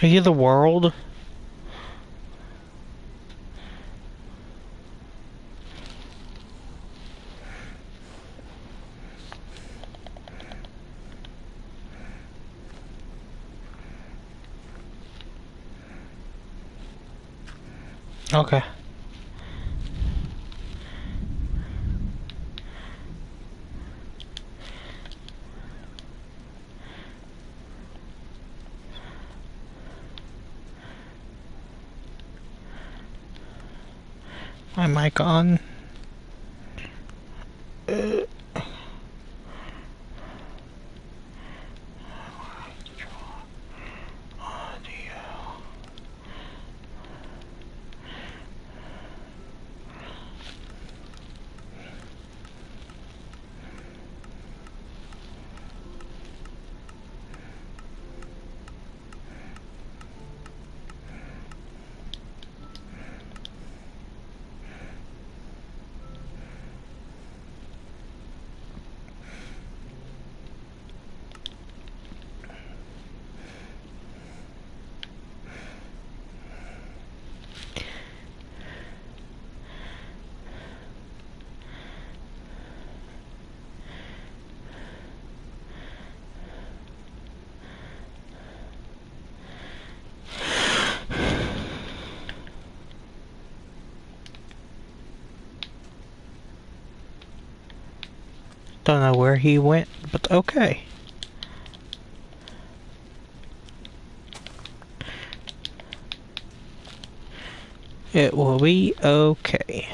Are you the world? Okay. My mic on. Don't know where he went, but okay. It will be okay.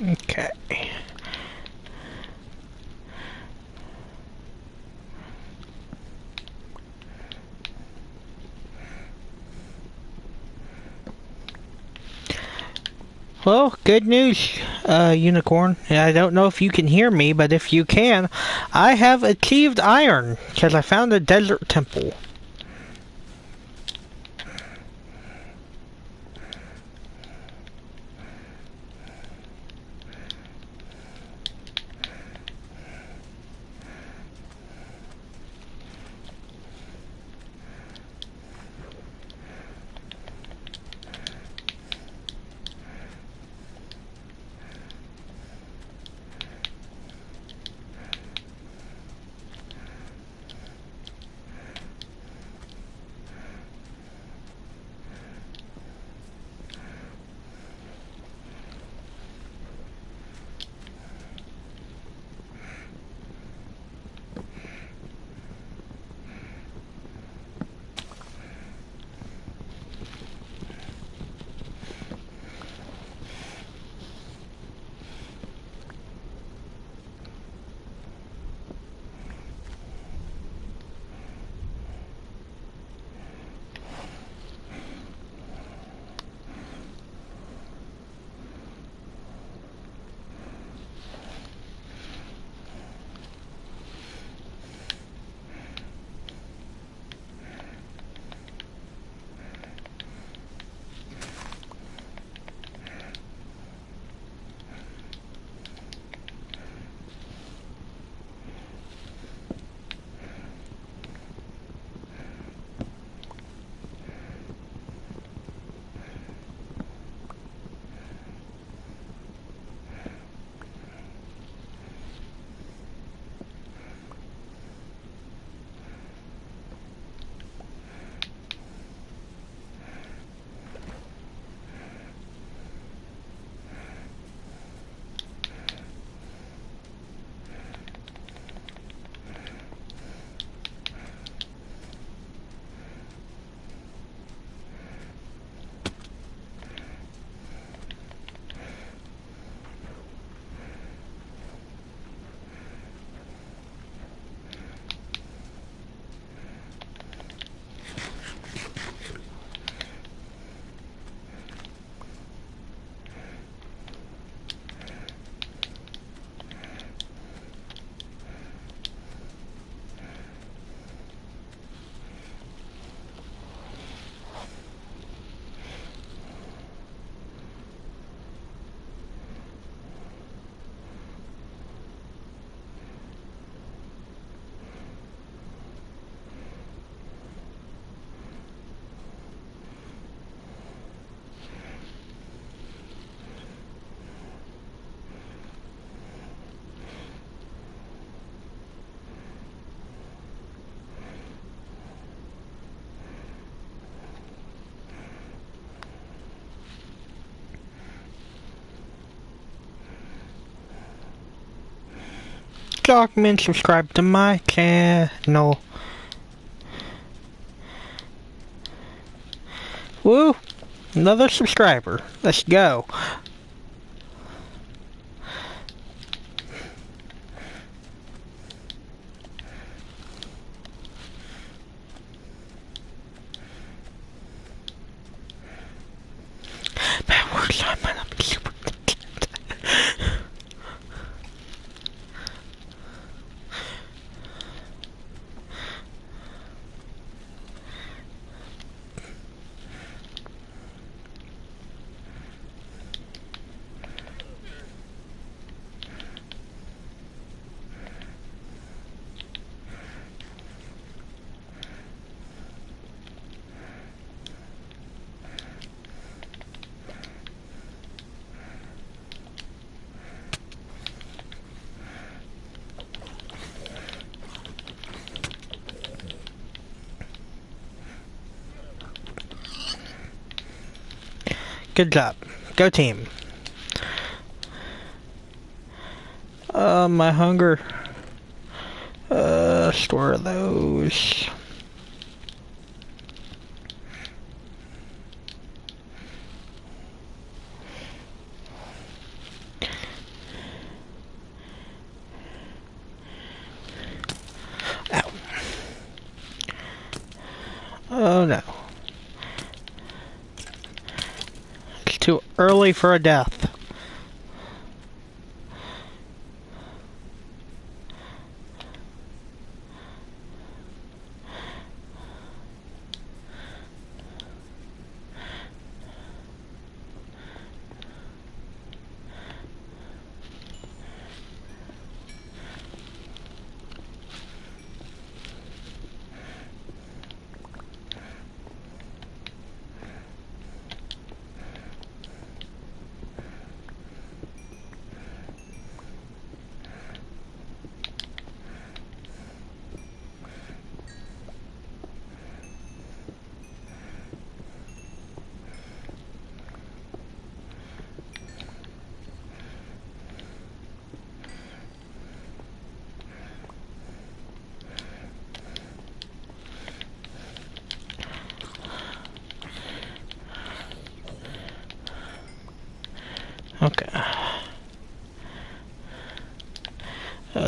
Okay. Well, good news, Unicorn. I don't know if you can hear me, but if you can, I have achieved iron because I found a desert temple. Document, subscribe to my channel. Woo! Another subscriber. Let's go. Man, where's my man? I'm super Good job. Go team. My hunger. Store those. Ow. Oh no. too early for a death. Okay.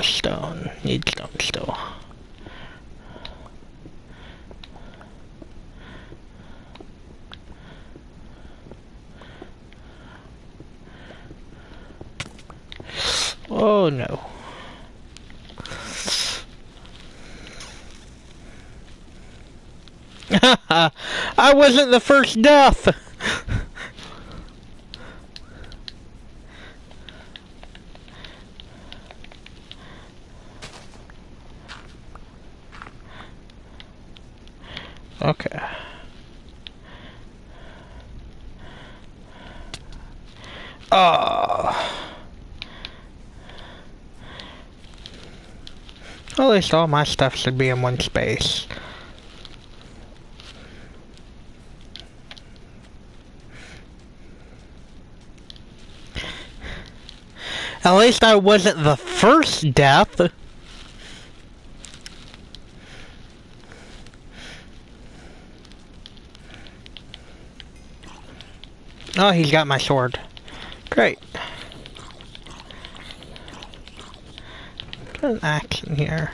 Stone. Need stone still. Oh no. I wasn't the first death! Okay. Oh. At least all my stuff should be in one space. At least I wasn't the first death. Oh, he's got my sword. Great. Got an axe in here.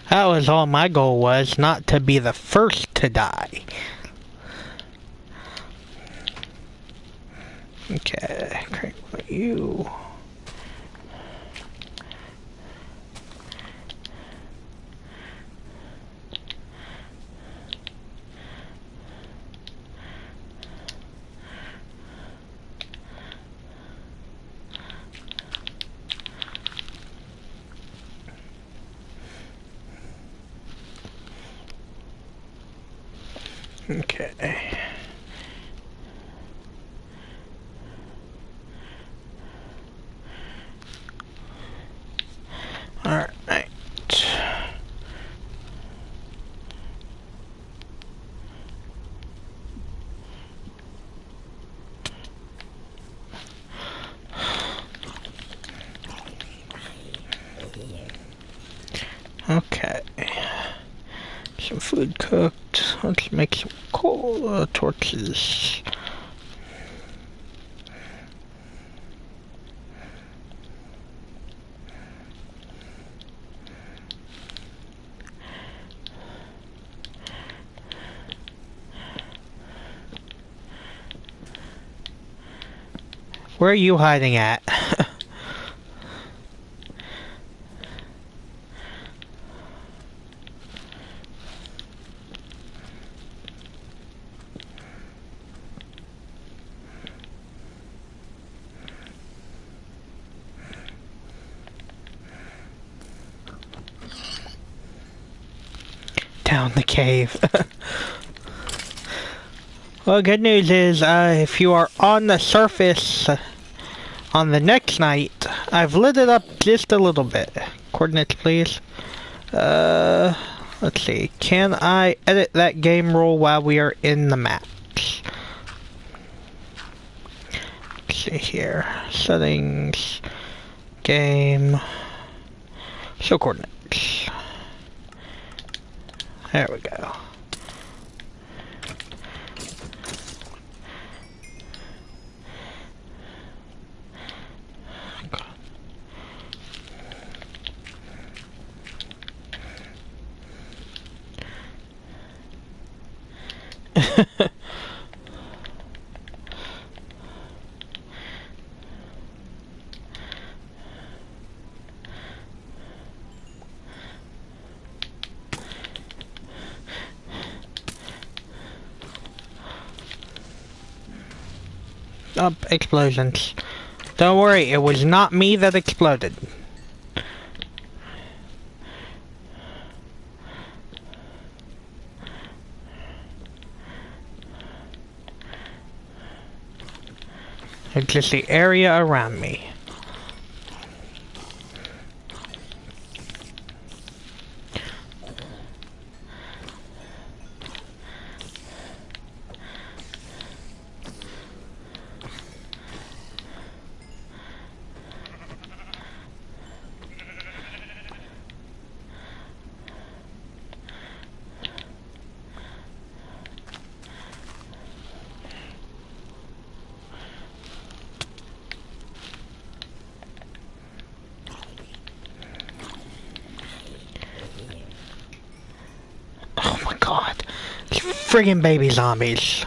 That was all my goal was, not to be the first to die. Okay, great. What are you? Okay. All right. Okay. Some food cooked. Let's make some coal torches. Where are you hiding at? Down the cave. Well, good news is, if you are on the surface on the next night, I've lit it up just a little bit. Coordinates, please. Let's see. Can I edit that game roll while we are in the maps? Let's see here. Settings. Game. Show coordinates. There we go. Oh, explosions. Don't worry, it was not me that exploded. It's just the area around me. Oh my god. Friggin' baby zombies.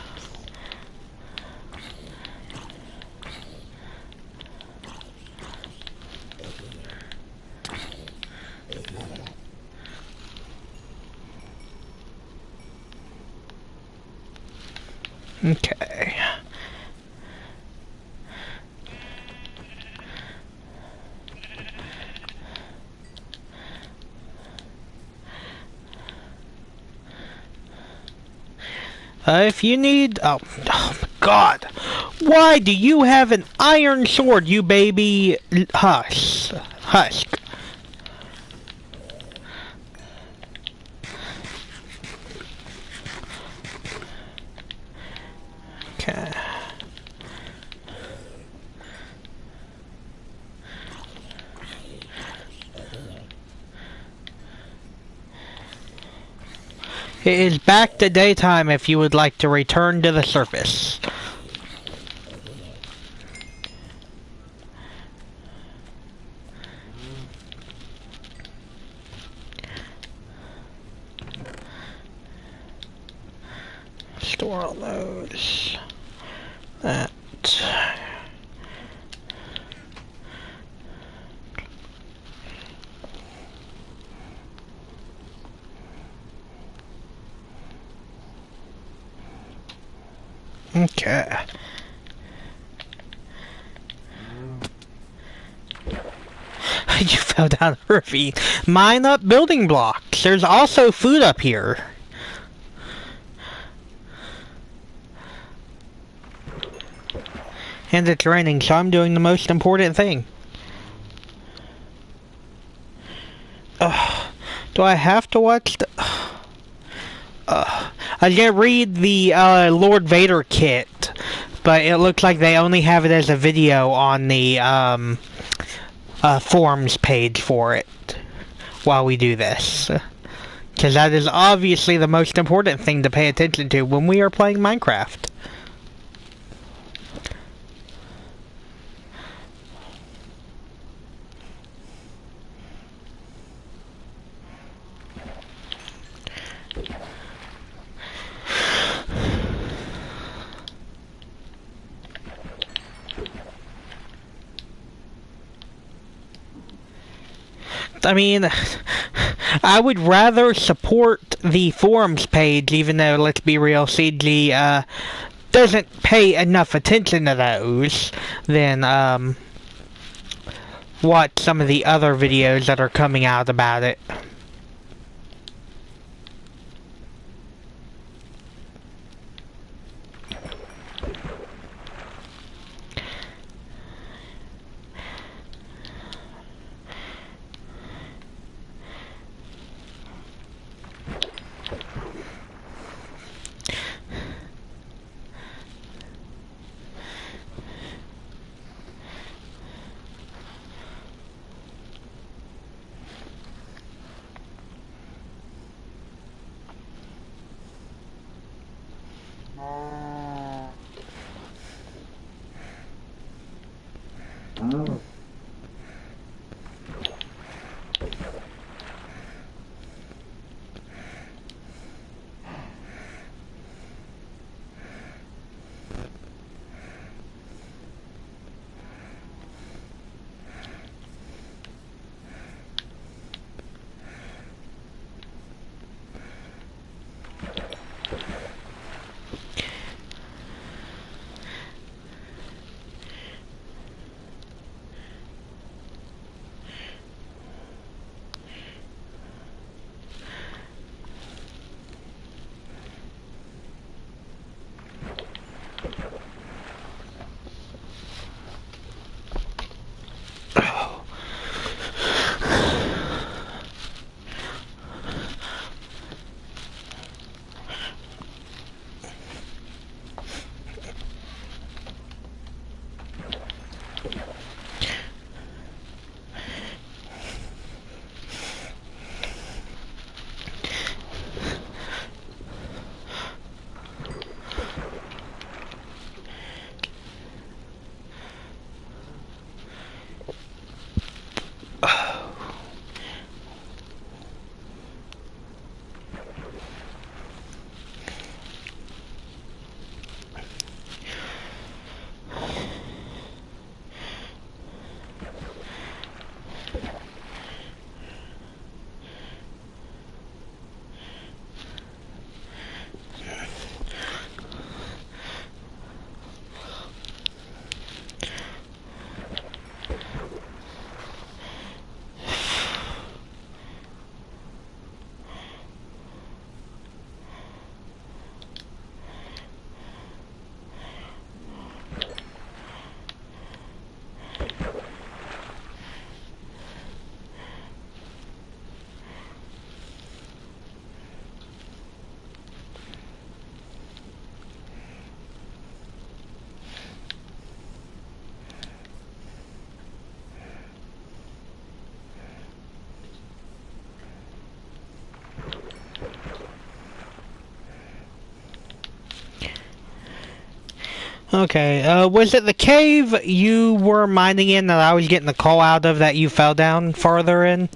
Okay. If you need... Oh my god. Why do you have an iron sword, you baby husk? Okay. It is back to daytime if you would like to return to the surface. Store all those. That. Okay. You fell down a ravine. Mine up building blocks. There's also food up here. And it's raining, so I'm doing the most important thing. Do I have to watch the... I was gonna read the Lord Vader kit, but it looks like they only have it as a video on the forums page for it while we do this. Because that is obviously the most important thing to pay attention to when we are playing Minecraft. I mean, I would rather support the forums page, even though, let's be real, CG doesn't pay enough attention to those, than watch some of the other videos that are coming out about it. Okay, was it the cave you were mining in that I was getting the call out of that you fell down farther in?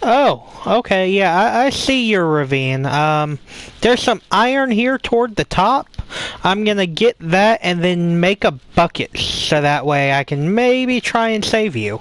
Oh, okay, yeah, I see your ravine. There's some iron here toward the top. I'm gonna get that and then make a bucket so that way I can maybe try and save you.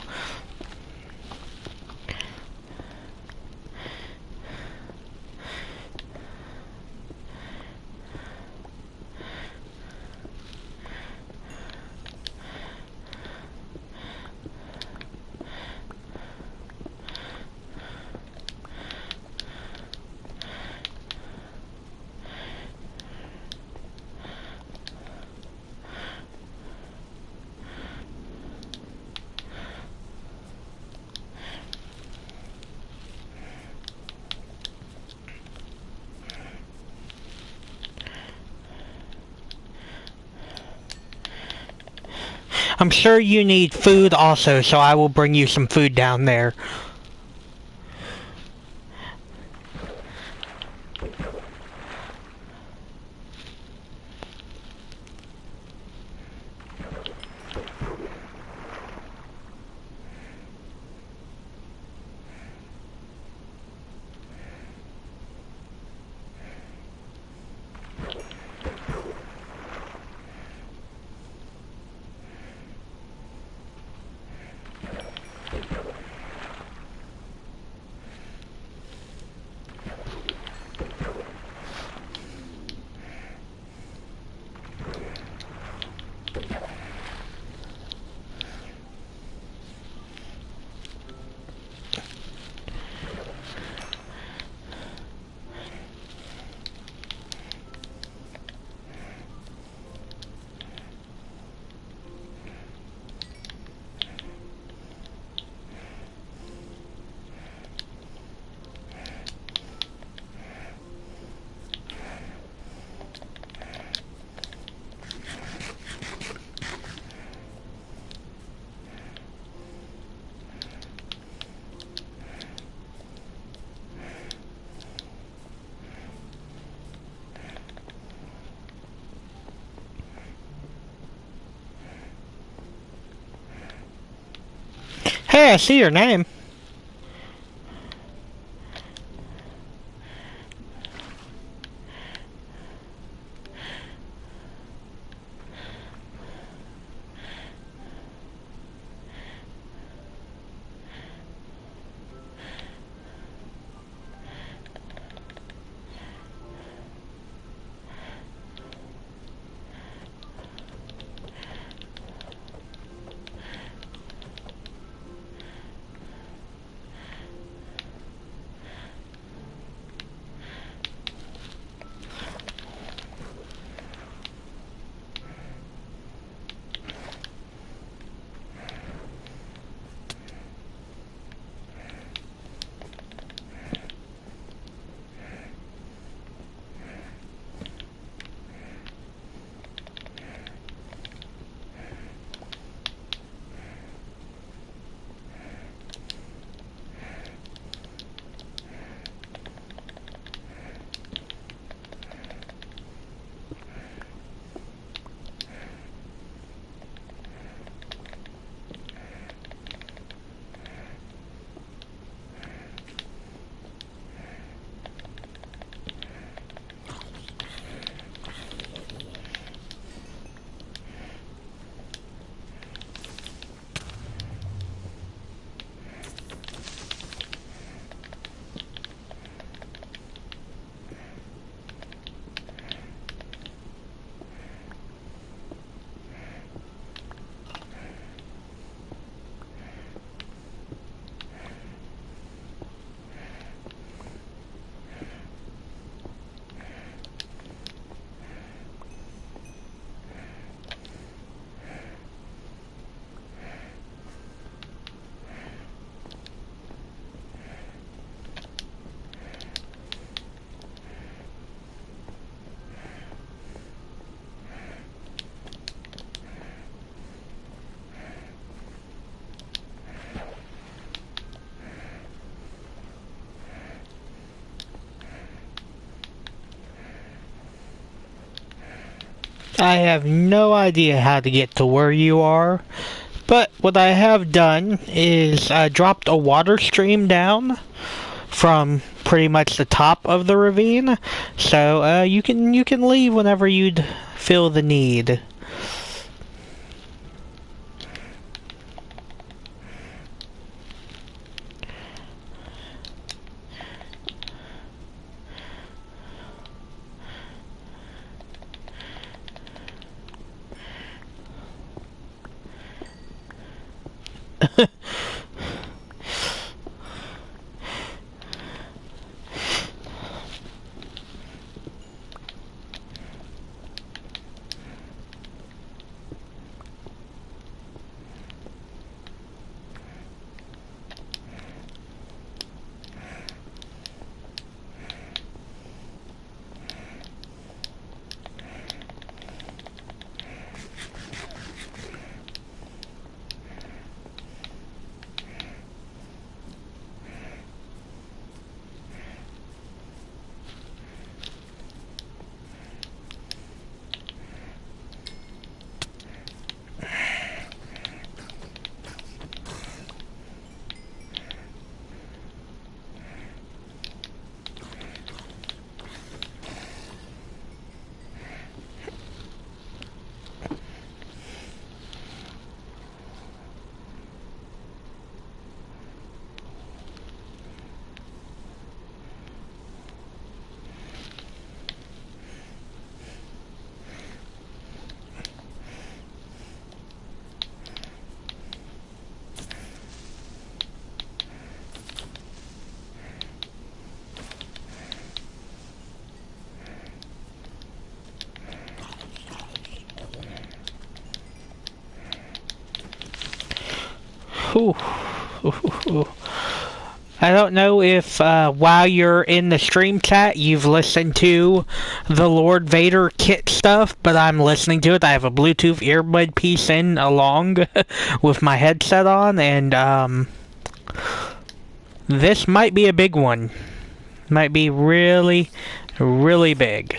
I'm sure you need food also, so I will bring you some food down there. Hey, I see your name. I have no idea how to get to where you are, but what I have done is dropped a water stream down from pretty much the top of the ravine, so you can leave whenever you'd feel the need. Ooh. I don't know if while you're in the stream chat you've listened to the Lord Vader kit stuff, but I'm listening to it. I have a Bluetooth earbud piece in along with my headset on, and this might be a big one. Might be really, really big.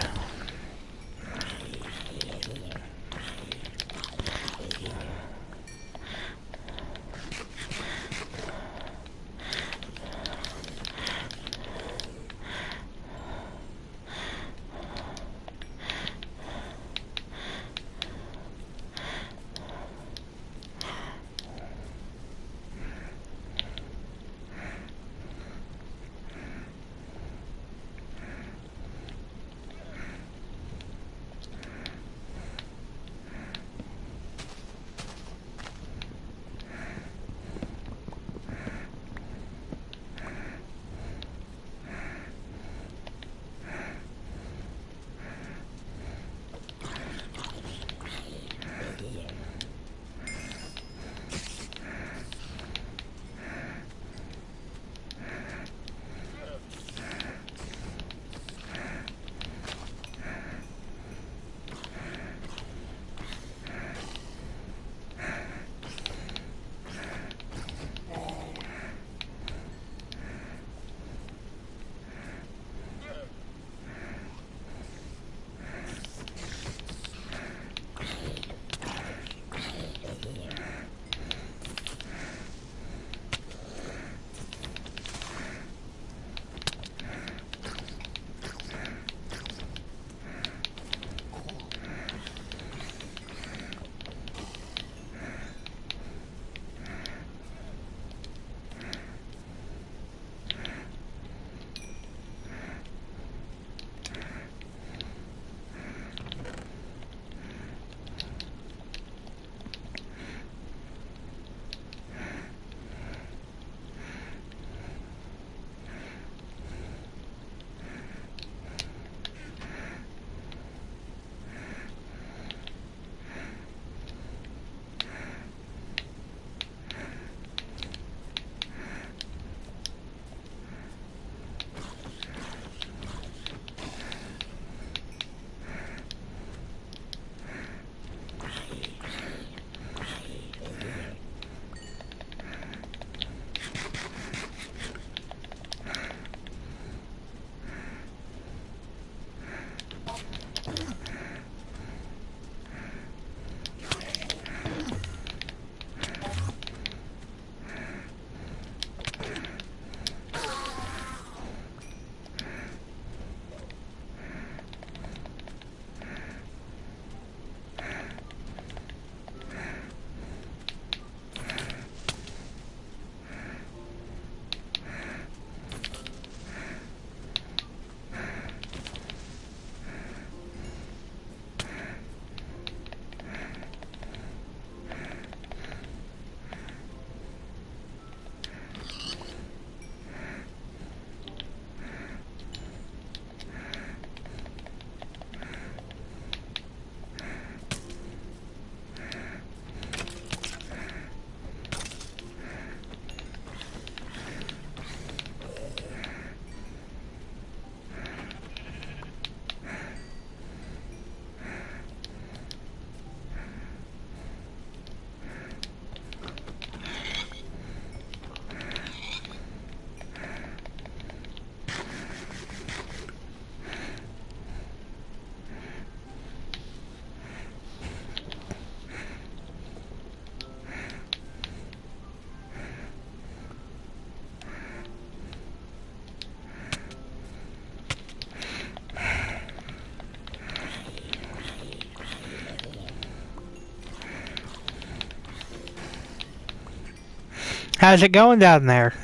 How's it going down there?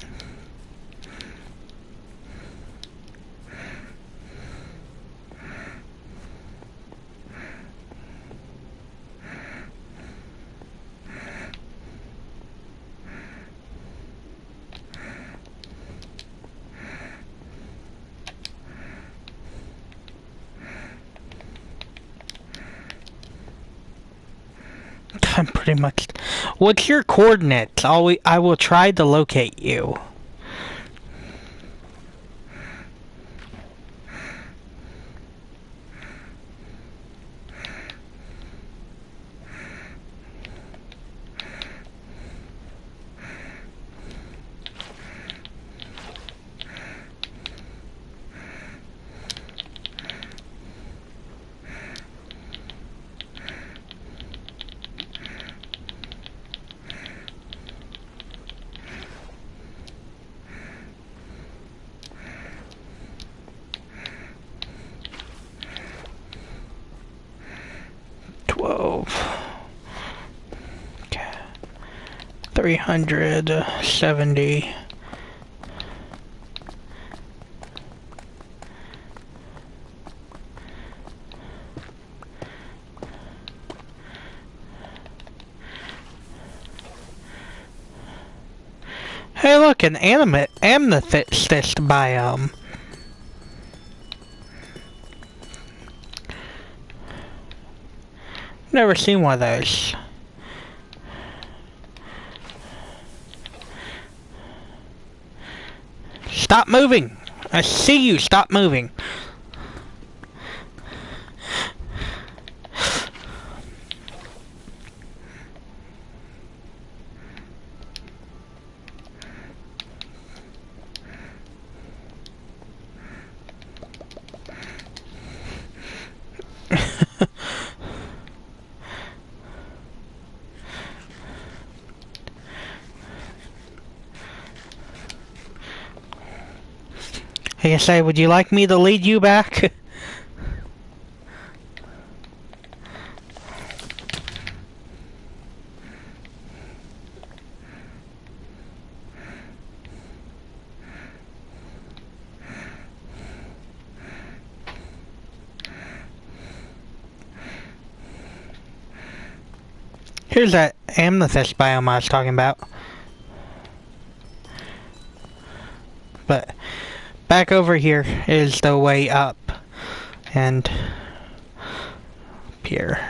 I'm pretty much... What's your coordinates? I will try to locate you. Okay. 370. Hey, look, an amethyst biome. Never seen one of those. Stop moving! I see you! Stop moving! I say, would you like me to lead you back? Here's that amethyst biome I was talking about. But back over here is the way up. And up here.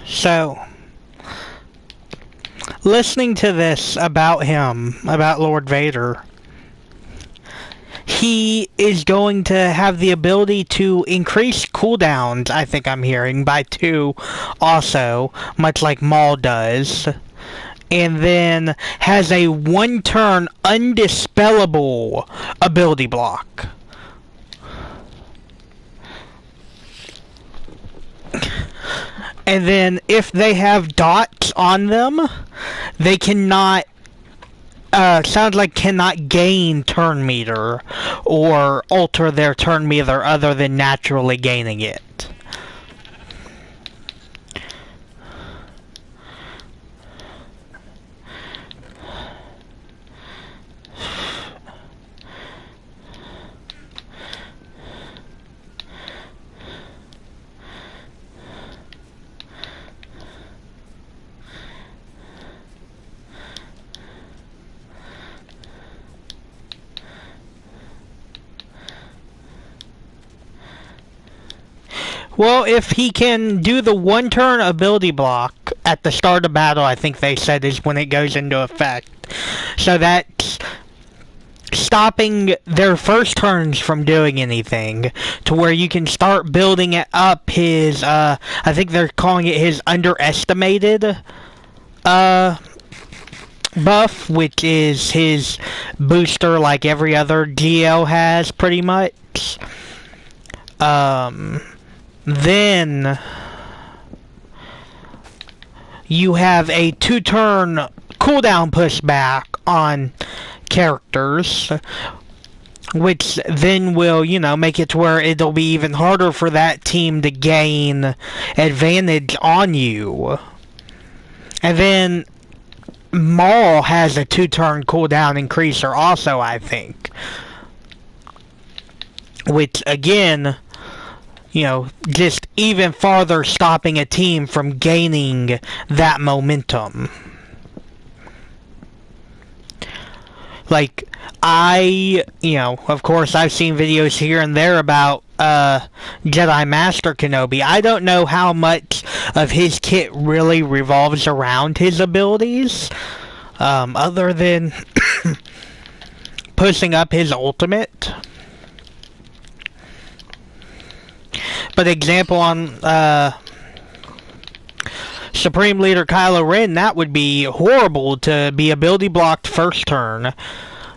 So, listening to this about him, about Lord Vader, he is going to have the ability to increase cooldowns, I think I'm hearing, by 2 also, much like Maul does. And then has a 1-turn undispellable ability block. And then if they have dots on them, they cannot, sounds like cannot gain turn meter or alter their turn meter other than naturally gaining it. Well, if he can do the one-turn ability block at the start of battle, I think they said is when it goes into effect. So that's stopping their first turns from doing anything, to where you can start building it up his, I think they're calling it his underestimated, buff, which is his booster like every other GL has, pretty much. Then you have a 2-turn cooldown pushback on characters, which then will, you know, make it to where it'll be even harder for that team to gain advantage on you. And then Maul has a 2-turn cooldown increaser also, I think. Which, again, you know, just even farther stopping a team from gaining that momentum. Like, you know, of course, I've seen videos here and there about Jedi Master Kenobi. I don't know how much of his kit really revolves around his abilities, other than pushing up his ultimate. But example on Supreme Leader Kylo Ren, that would be horrible to be ability blocked first turn.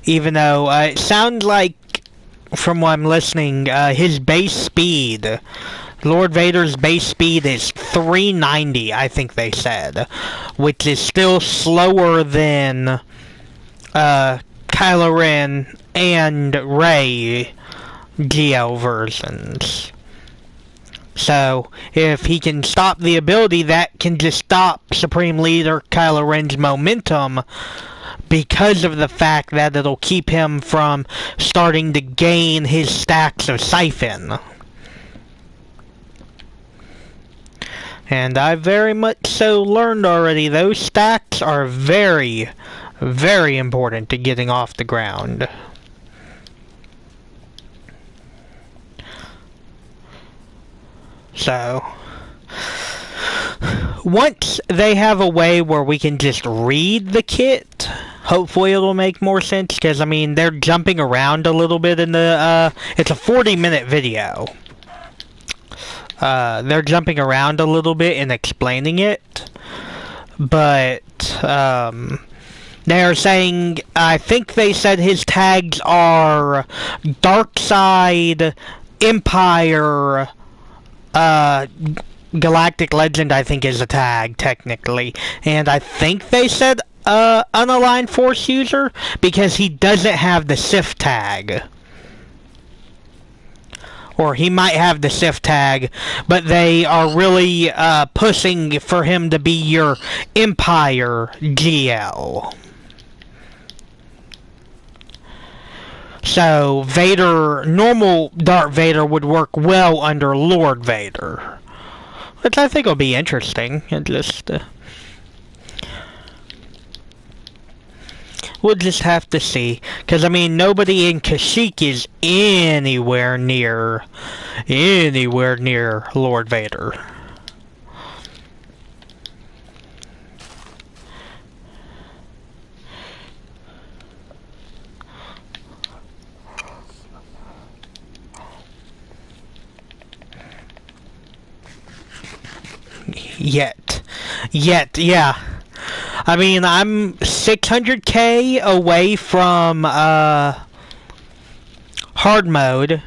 Even though it sounds like, from what I'm listening, his base speed, Lord Vader's base speed is 390, I think they said. Which is still slower than Kylo Ren and Rey GL versions. So, if he can stop the ability, that can just stop Supreme Leader Kylo Ren's momentum, because of the fact that it'll keep him from starting to gain his stacks of Siphon. And I've very much so learned already, those stacks are very, very important to getting off the ground. So, once they have a way where we can just read the kit, hopefully it'll make more sense, because, I mean, they're jumping around a little bit in the, it's a 40-minute video. They're jumping around a little bit and explaining it, but, they're saying, I think they said his tags are Dark Side, Empire, Galactic Legend, I think, is a tag, technically. And I think they said, unaligned Force user, because he doesn't have the Sith tag. Or he might have the Sith tag, but they are really, pushing for him to be your Empire GL. So, Vader, normal Darth Vader would work well under Lord Vader. Which I think will be interesting. It just, we'll just have to see. Because, I mean, nobody in Kashyyyk is anywhere near Lord Vader. Yet, yeah. I mean, I'm 600k away from, hard mode.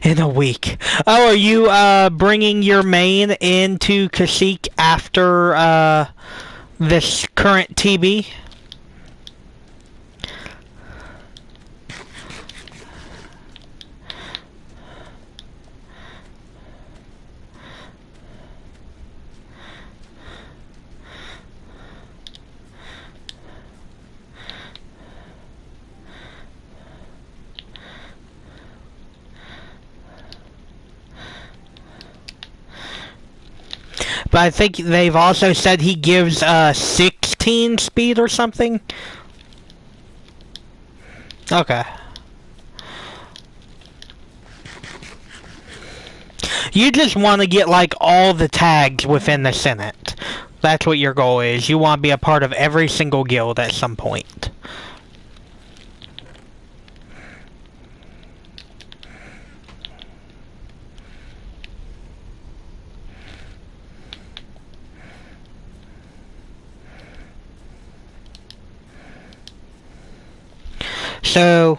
In a week. Oh, are you bringing your main into Kashyyyk after this current TB? But I think they've also said he gives 16 speed or something. Okay. You just want to get like all the tags within the Senate. That's what your goal is. You want to be a part of every single guild at some point. So,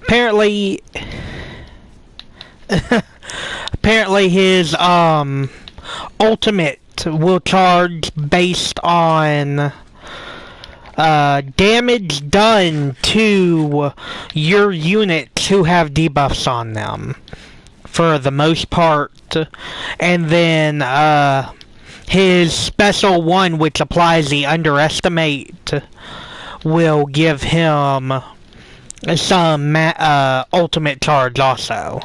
apparently, his ultimate will charge based on damage done to your units who have debuffs on them, for the most part, and then his special one, which applies the underestimate, will give him some ultimate charge also.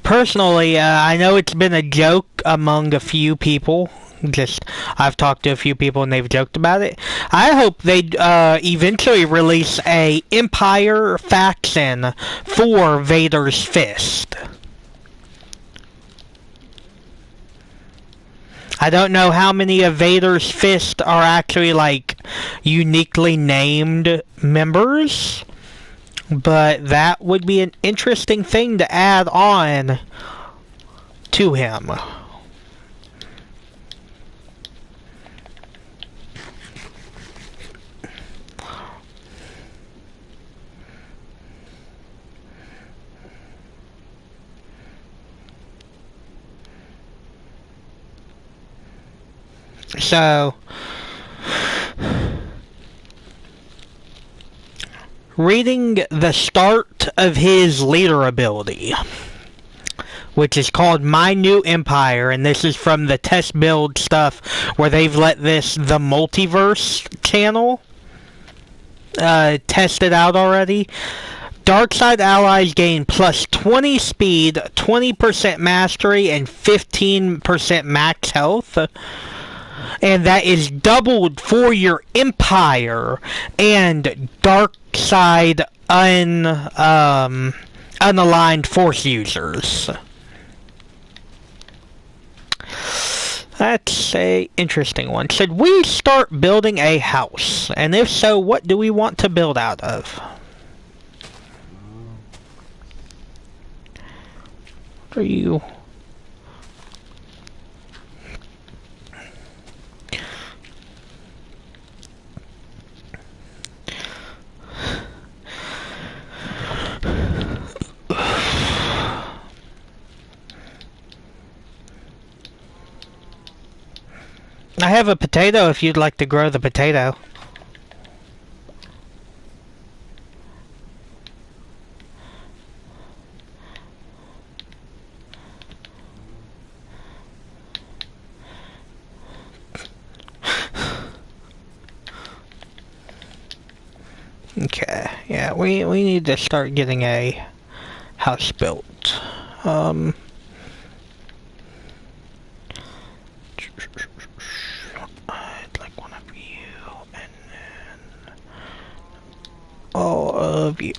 Personally, I know it's been a joke among a few people. I've talked to a few people and they've joked about it. I hope they eventually release a Empire faction for Vader's Fist. I don't know how many of Vader's Fist are actually, like, uniquely named members, but that would be an interesting thing to add on to him. So, reading the start of his leader ability, which is called My New Empire, and this is from the test build stuff where they've let this, the Multiverse channel, test it out already. Dark side allies gain plus 20 speed, 20% mastery, and 15% max health. And that is doubled for your Empire and Dark Side unaligned Force users. That's a interesting one. Should we start building a house? And if so, what do we want to build out of? What are you... I have a potato if you'd like to grow the potato. Okay, yeah, we need to start getting a house built. I'd like one of you, and then all of you.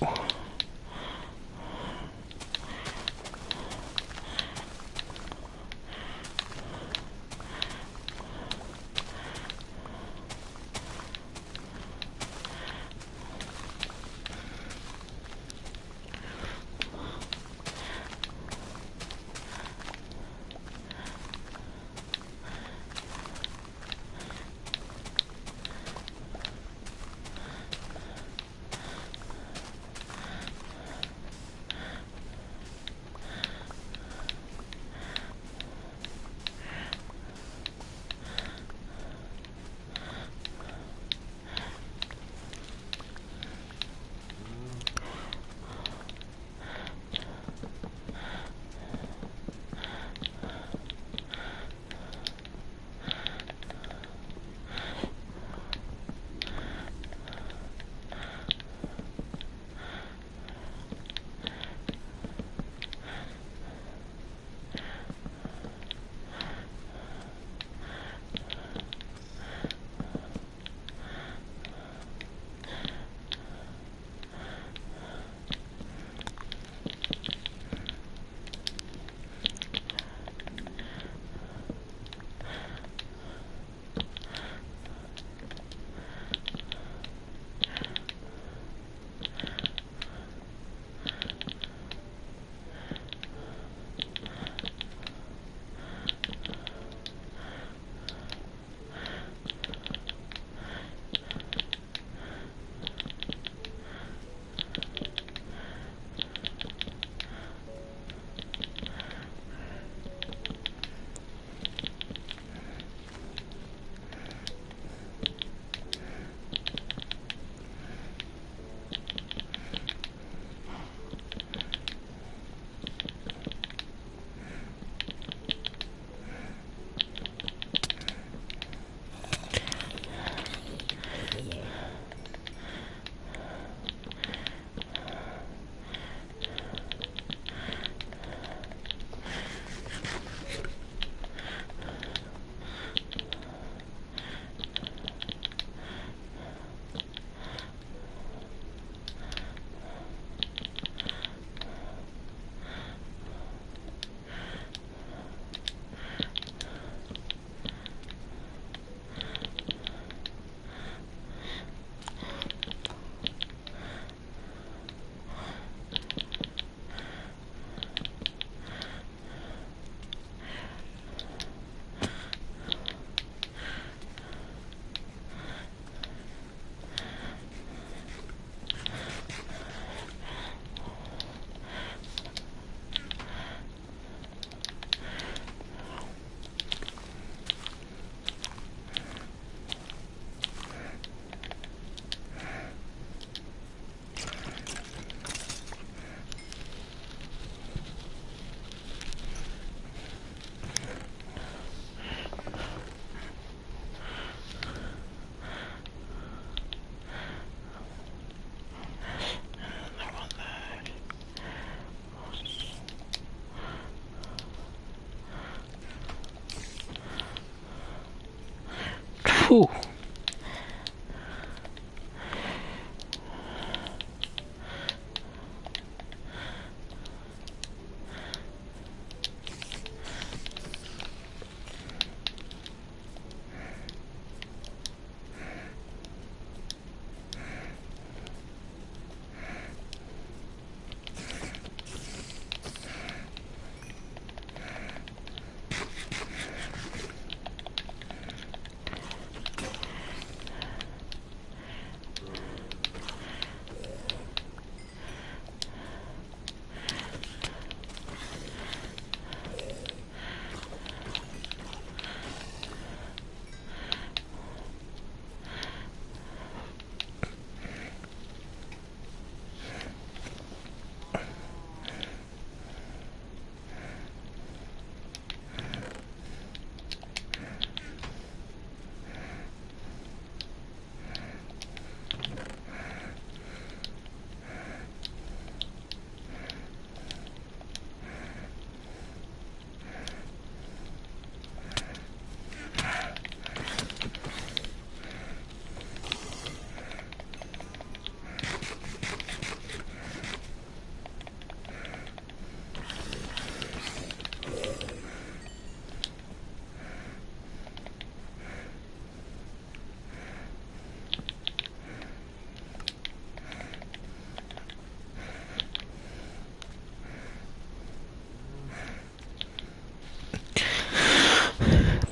Whew.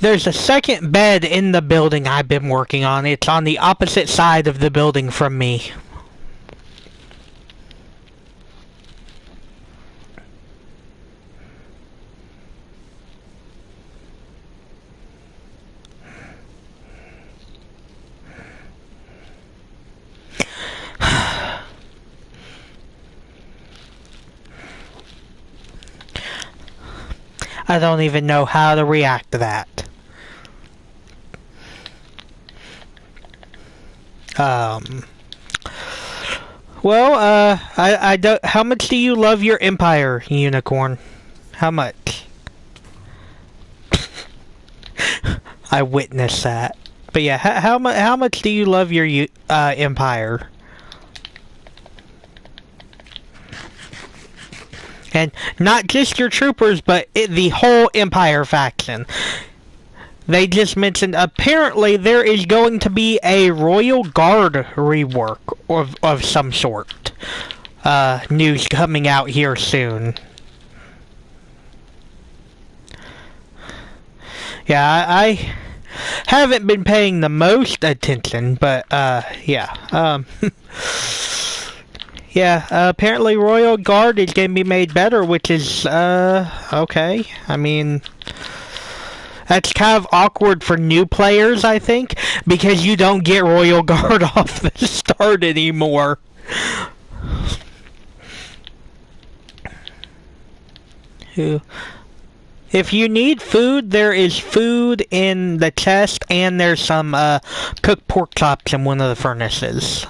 There's a second bed in the building I've been working on. It's on the opposite side of the building from me. I don't even know how to react to that. Well, I don't. How much do you love your empire, unicorn? How much? I witnessed that. But yeah, how much do you love your empire? And not just your troopers, but the whole Empire faction. They just mentioned apparently there is going to be a Royal Guard rework of some sort. News coming out here soon. Yeah, I haven't been paying the most attention, but yeah. Yeah, apparently Royal Guard is going to be made better, which is, okay. I mean, that's kind of awkward for new players, I think, because you don't get Royal Guard off the start anymore. If you need food, there is food in the chest, and there's some, cooked pork chops in one of the furnaces.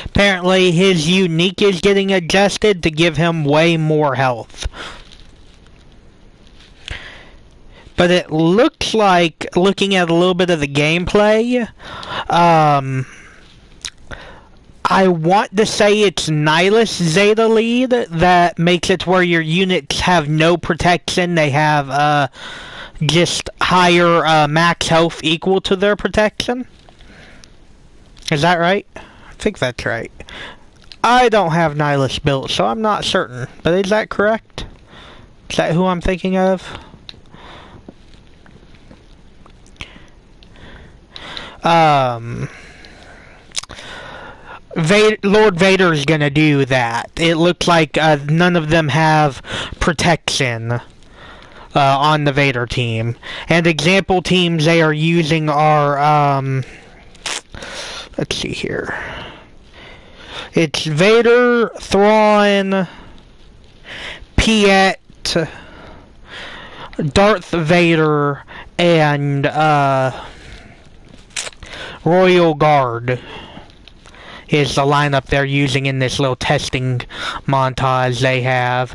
Apparently his unique is getting adjusted to give him way more health. But it looks like, looking at a little bit of the gameplay, I want to say it's Nihilus Zeta Lead that makes it where your units have no protection. They have just higher max health equal to their protection. Is that right? I think that's right. I don't have Nihilus built, so I'm not certain. But is that correct? Is that who I'm thinking of? Lord Vader's gonna do that. It looks like none of them have protection. on the Vader team. And example teams they are using are, let's see here. It's Vader, Thrawn, Piet, Darth Vader, and Royal Guard is the lineup they're using in this little testing montage they have.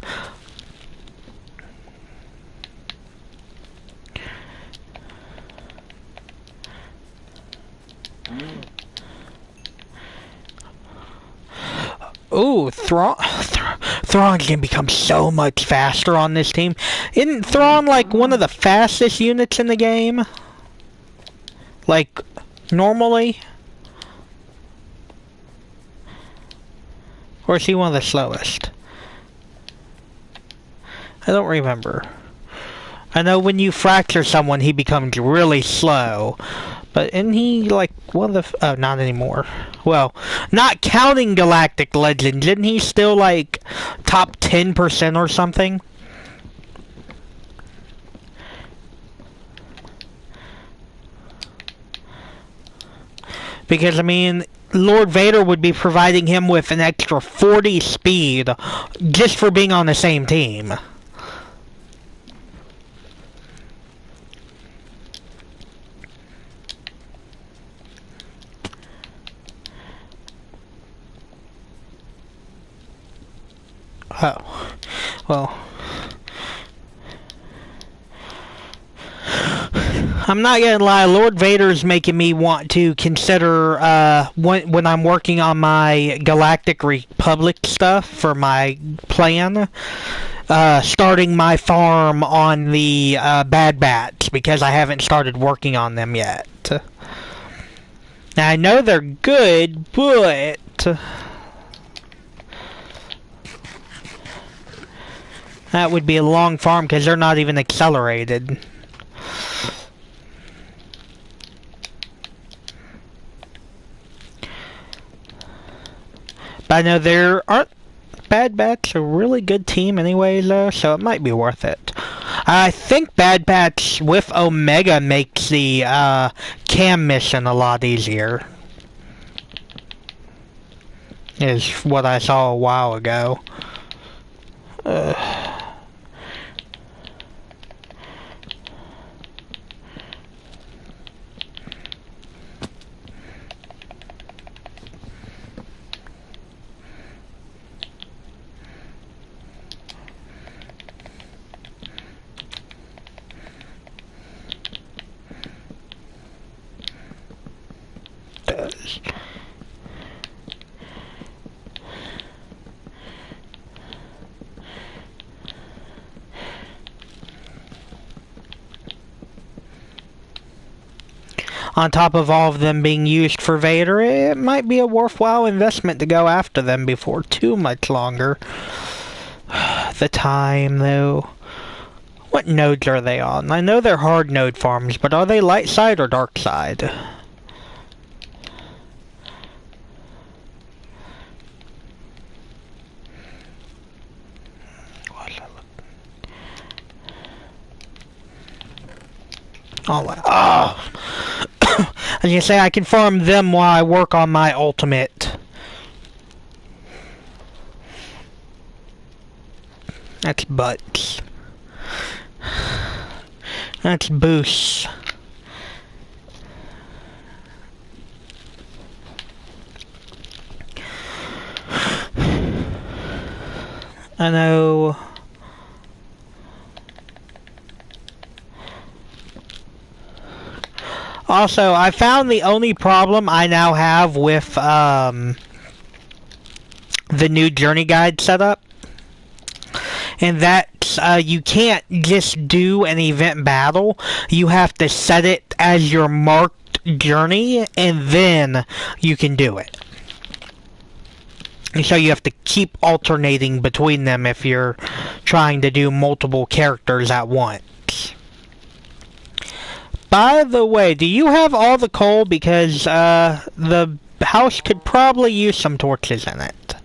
Ooh, Thrawn's gonna become so much faster on this team. Isn't Thrawn like one of the fastest units in the game? Like, normally? Or is he one of the slowest? I don't remember. I know when you fracture someone, he becomes really slow. But isn't he like one of the... Oh, not anymore. Well, not counting Galactic Legends, isn't he still like top 10% or something? Because, I mean, Lord Vader would be providing him with an extra 40 speed just for being on the same team. Oh, well, I'm not gonna lie, Lord Vader's making me want to consider, when I'm working on my Galactic Republic stuff for my plan, starting my farm on the, Bad Bats, because I haven't started working on them yet. Now, I know they're good, but... that would be a long farm because they're not even accelerated. But I know there aren't... Bad Bat's a really good team anyway, though, so it might be worth it. I think Bad Batch with Omega makes the cam mission a lot easier. Is what I saw a while ago. On top of all of them being used for Vader, it might be a worthwhile investment to go after them before too much longer. The time, though. What nodes are they on? I know they're hard node farms, but are they light side or dark side? Oh! I was gonna say, I can farm them while I work on my ultimate. That's butts. That's boosts. I know... Also, I found the only problem I now have with the new journey guide setup, and that's you can't just do an event battle. You have to set it as your marked journey, and then you can do it. And so you have to keep alternating between them if you're trying to do multiple characters at once. By the way, do you have all the coal? Because the house could probably use some torches in it.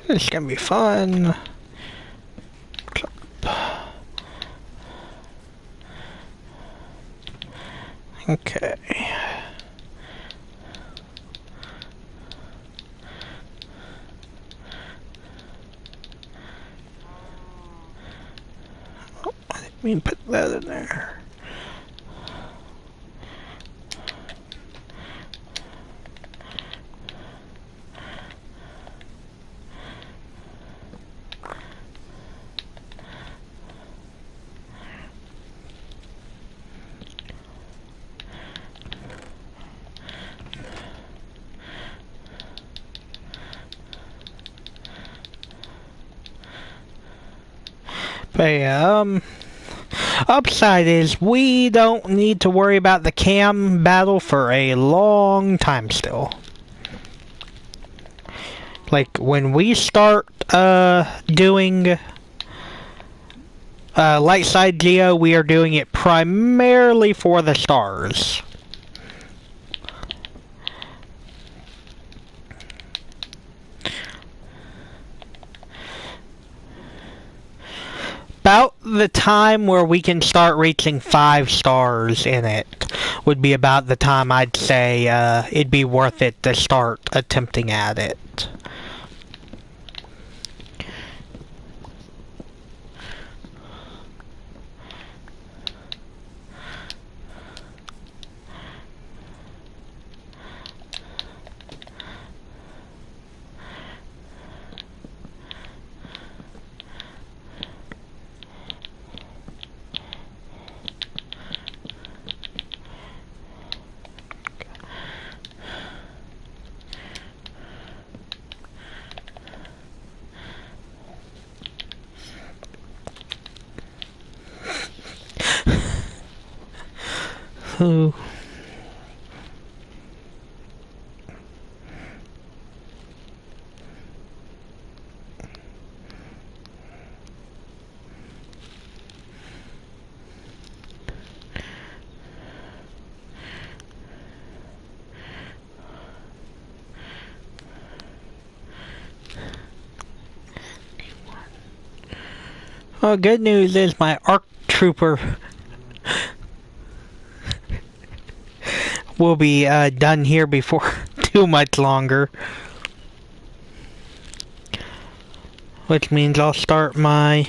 This is gonna be fun. Okay. Oh, I didn't mean to put that in there. But yeah, upside is we don't need to worry about the cam battle for a long time still. Like, when we start, doing, light side geo, we are doing it primarily for the stars. About the time where we can start reaching 5 stars in it would be about the time I'd say it'd be worth it to start attempting at it. Ooh. Well, good news is my ARC Trooper will be done here before too much longer. Which means I'll start my...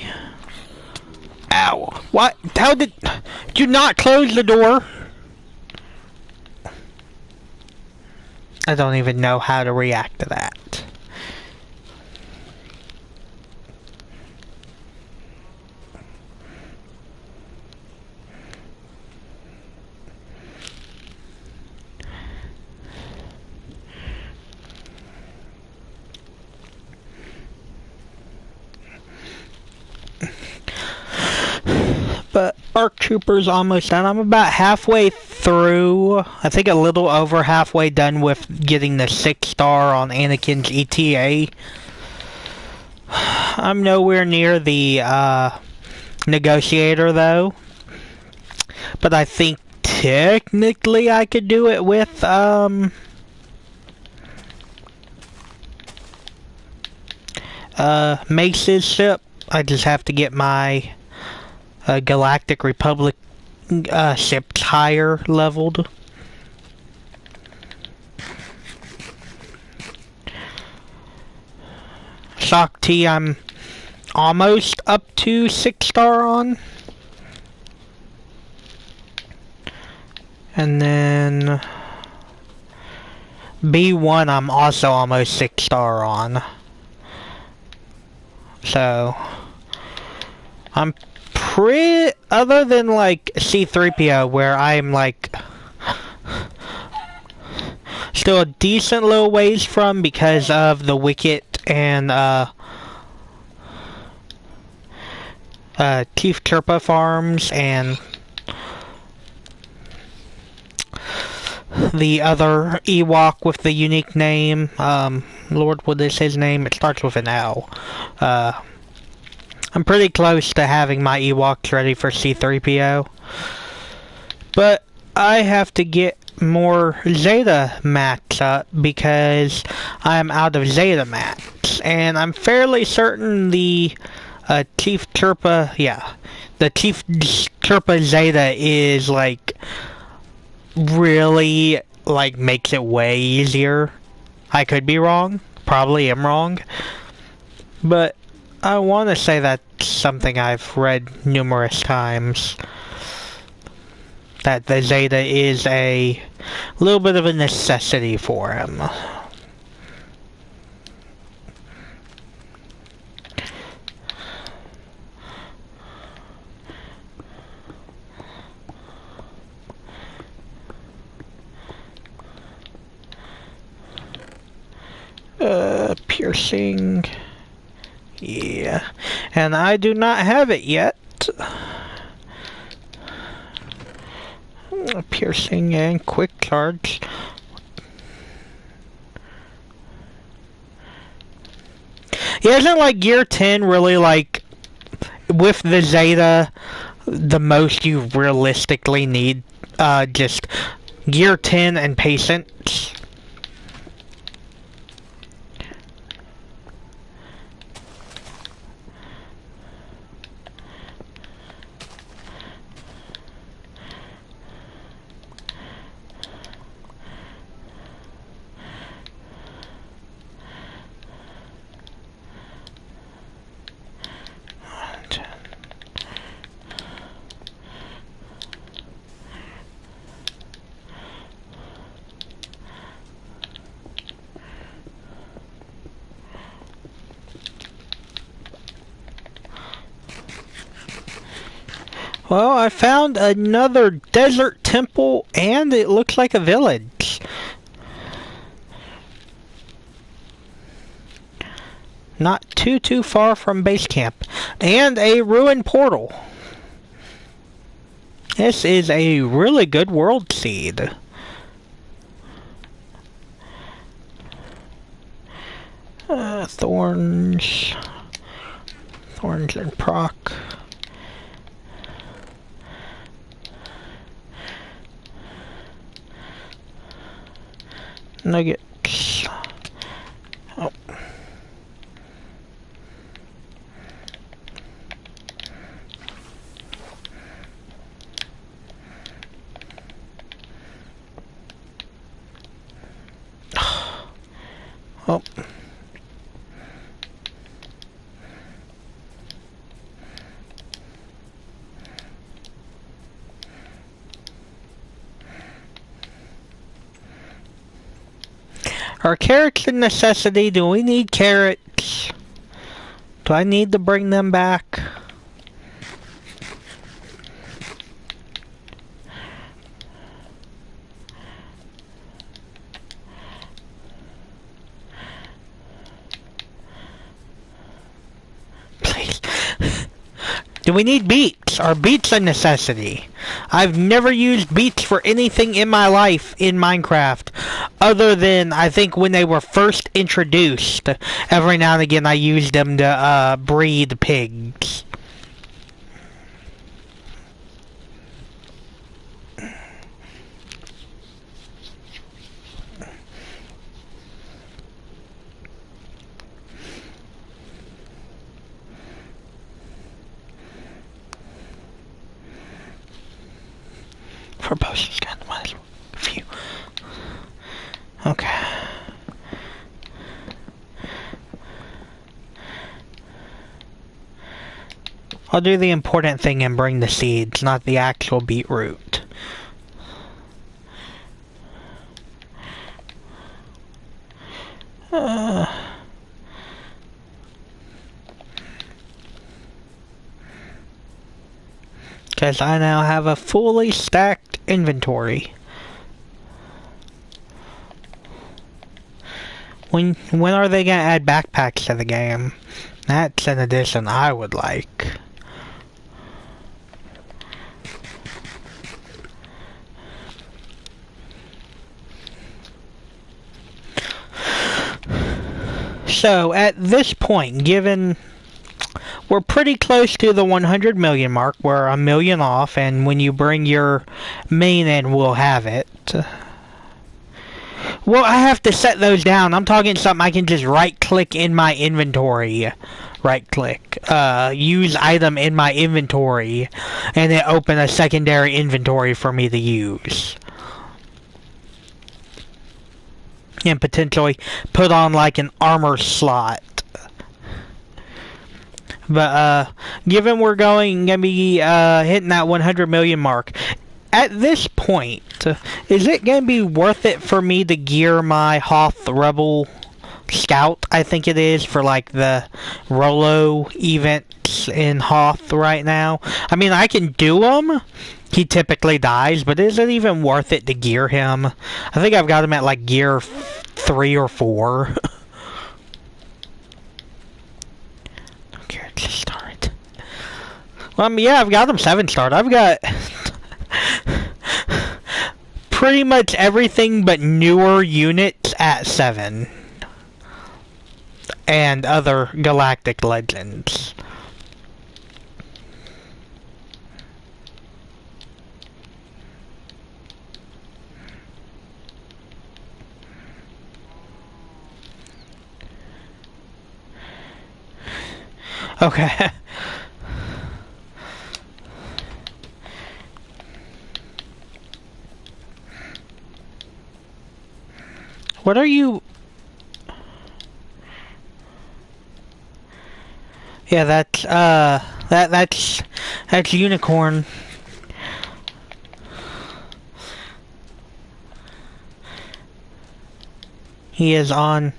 Ow! What? How did you not close the door? I don't even know how to react to that. But ARC Trooper's almost done. I'm about halfway through. I think a little over halfway done with getting the 6-star on Anakin's ETA. I'm nowhere near the negotiator though. But I think technically I could do it with Mace's ship. I just have to get my Galactic Republic ships higher leveled. Shock T I'm almost up to 6-star on. And then B1 I'm also almost 6-star on. So I'm pretty, other than like C-3PO where I'm like still a decent little ways from because of the Wicket and Chief Chirpa farms and the other Ewok with the unique name, Lord, what is his name? It starts with an L. I'm pretty close to having my Ewoks ready for C-3PO. But I have to get more Zeta mats up because I'm out of Zeta mats. and I'm fairly certain the Chief Chirpa, the Chief Chirpa Zeta is like really like makes it way easier. I could be wrong, probably am wrong, but I want to say that's something I've read numerous times. That the Zeta is a little bit of a necessity for him. Piercing. Yeah. And I do not have it yet. Piercing and quick charge. Yeah, isn't like gear 10 really like with the Zeta the most you realistically need? Just gear 10 and patience. Well, I found another desert temple, and it looks like a village. Not too far from base camp. And a ruined portal. This is a really good world seed. Thorns. Thorns and proc. Nuggets. Oh. Oh. Are carrots a necessity? Do we need carrots? Do I need to bring them back? Please. Do we need beets? Are beets a necessity? I've never used beets for anything in my life in Minecraft, other than I think when they were first introduced. Every now and again I used them to breed pigs. For potions, God, might as well. Phew. Okay. I'll do the important thing and bring the seeds, not the actual beetroot. Because I now have a fully stacked inventory. When are they gonna add backpacks to the game? That's an addition I would like. So, at this point, given we're pretty close to the 100 million mark, we're a million off, and when you bring your main in, we'll have it. Well, I have to set those down. I'm talking something I can just right-click in my inventory. Right-click. Use item in my inventory. And then open a secondary inventory for me to use. And potentially put on like an armor slot. But, given we're gonna be, hitting that 100 million mark, at this point, is it gonna be worth it for me to gear my Hoth Rebel Scout, I think it is, for like the Rolo events in Hoth right now? I mean, I can do them. He typically dies, but is it even worth it to gear him? I think I've got him at like gear 3 or 4. Okay, let's start. Well, I mean, yeah, I've got him 7-starred. I've got pretty much everything but newer units at 7. And other galactic legends. Okay. What are you... Yeah, that's Unicorn. He is on.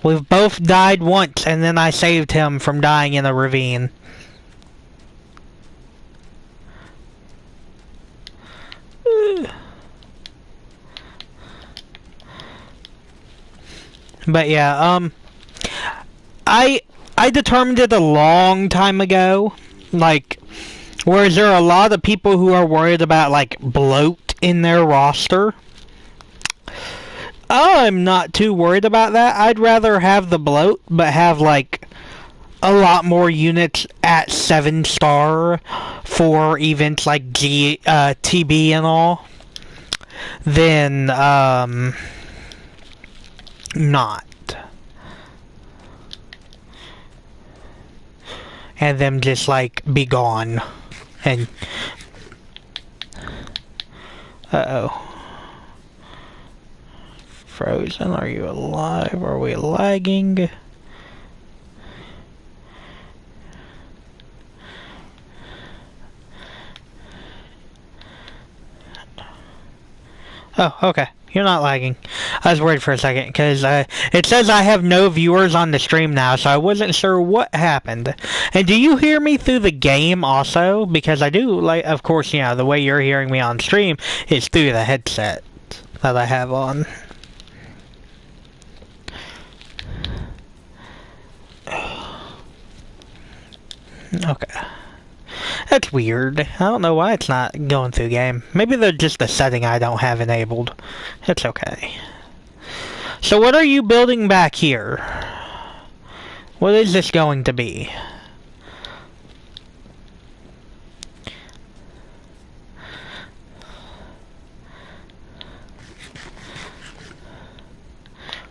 We've both died once, and then I saved him from dying in a ravine. But yeah, I determined it a long time ago, like, whereas there are a lot of people who are worried about, like, bloat in their roster. I'm not too worried about that. I'd rather have the bloat, but have, like, a lot more units at 7-star for events like TB and all, than, not. And them just, like, be gone. And... Uh-oh. Frozen, are you alive? Are we lagging? Oh, okay. You're not lagging. I was worried for a second, because it says I have no viewers on the stream now, so I wasn't sure what happened. And do you hear me through the game also? Because I do, like, of course, you know, the way you're hearing me on stream is through the headset that I have on. Okay. That's weird. I don't know why it's not going through game. Maybe they're just a setting I don't have enabled. It's okay. So what are you building back here? What is this going to be?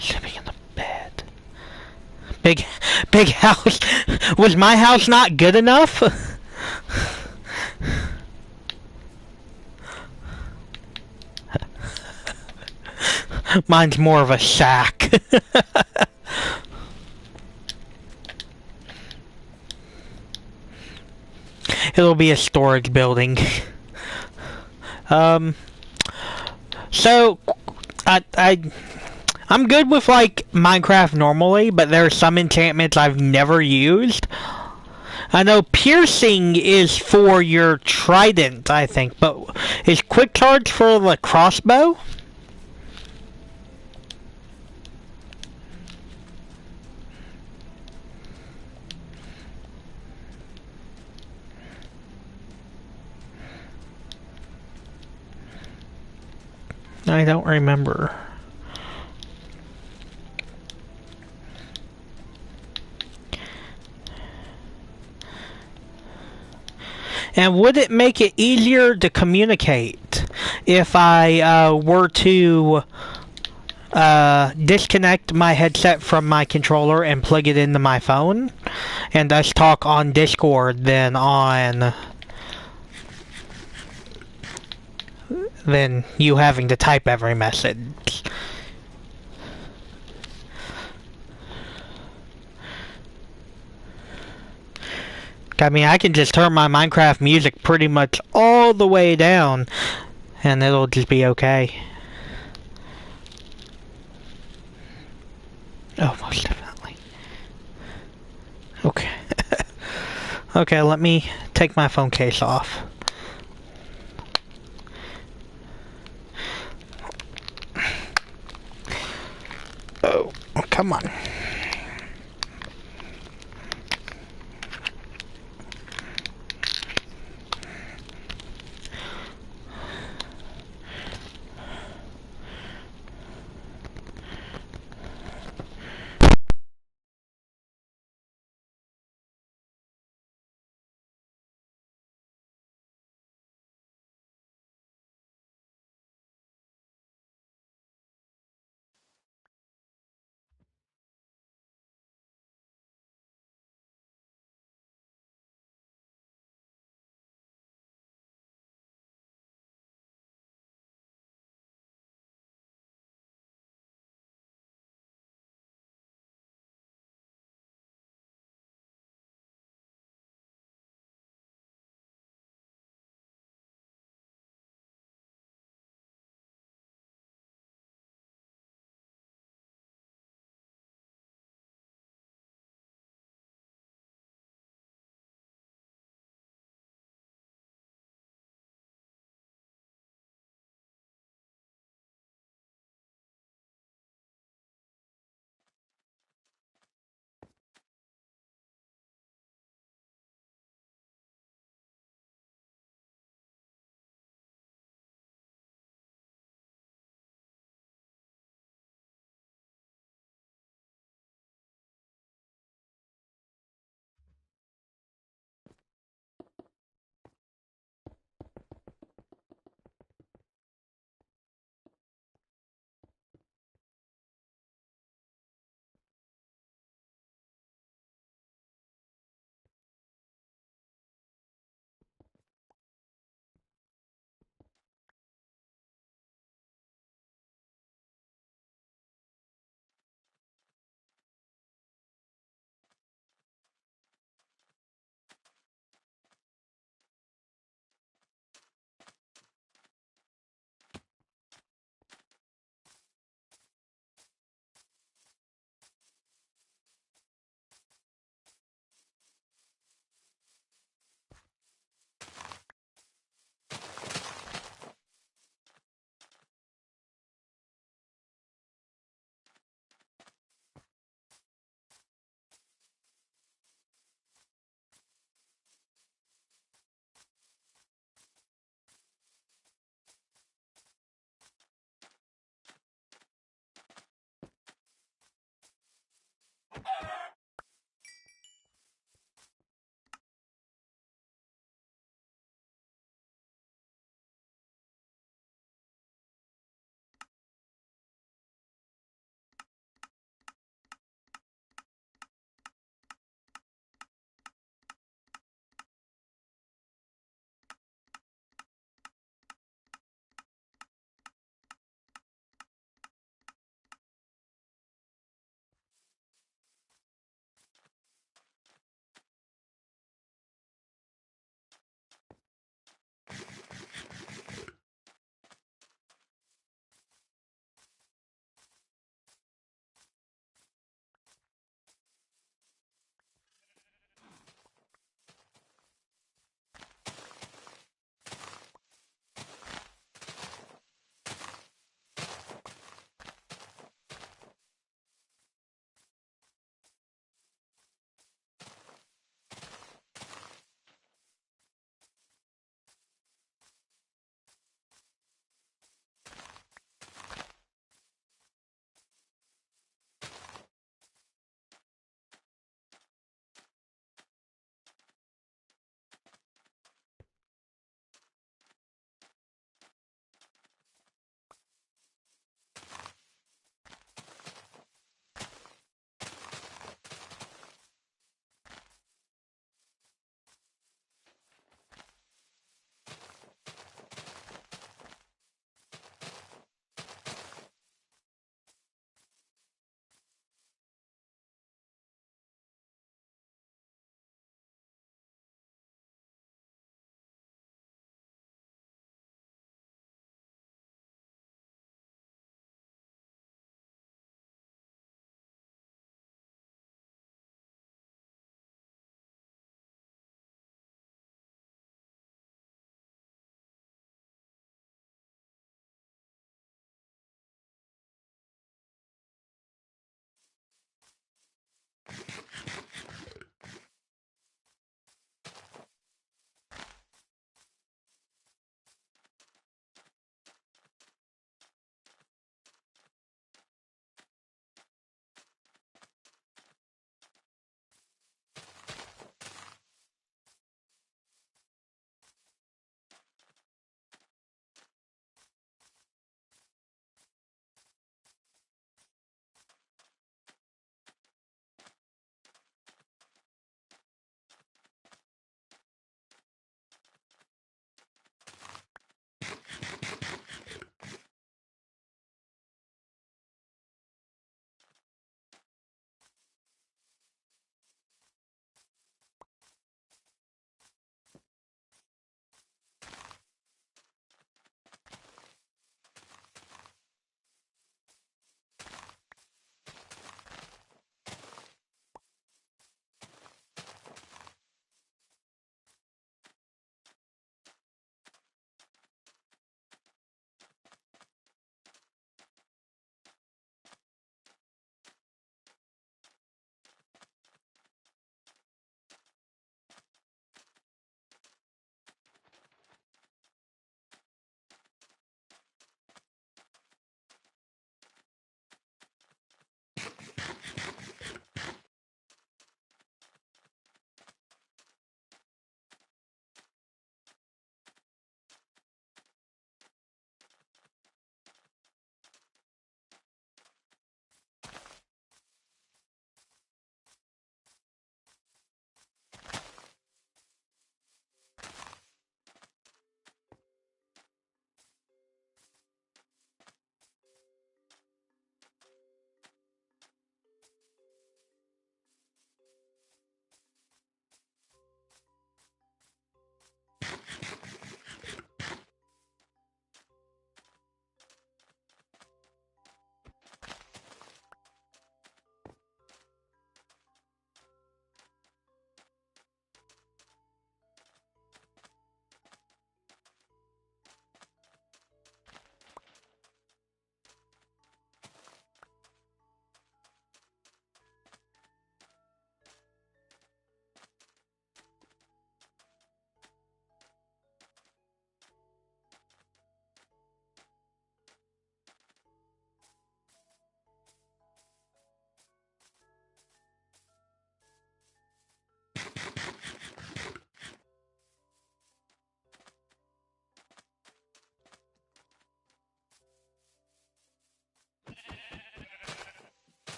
Sleeping in the bed. Big house. Was my house not good enough? Mine's more of a shack. It'll be a storage building. So I'm good with, like, Minecraft normally, but there are some enchantments I've never used. I know piercing is for your trident, I think, but is quick charge for the crossbow? I don't remember. And would it make it easier to communicate if I were to disconnect my headset from my controller and plug it into my phone, and us talk on Discord than you having to type every message? I mean, I can just turn my Minecraft music pretty much all the way down, and it'll just be okay. Oh, most definitely. Okay. Okay, let me take my phone case off. Oh, come on.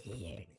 Here.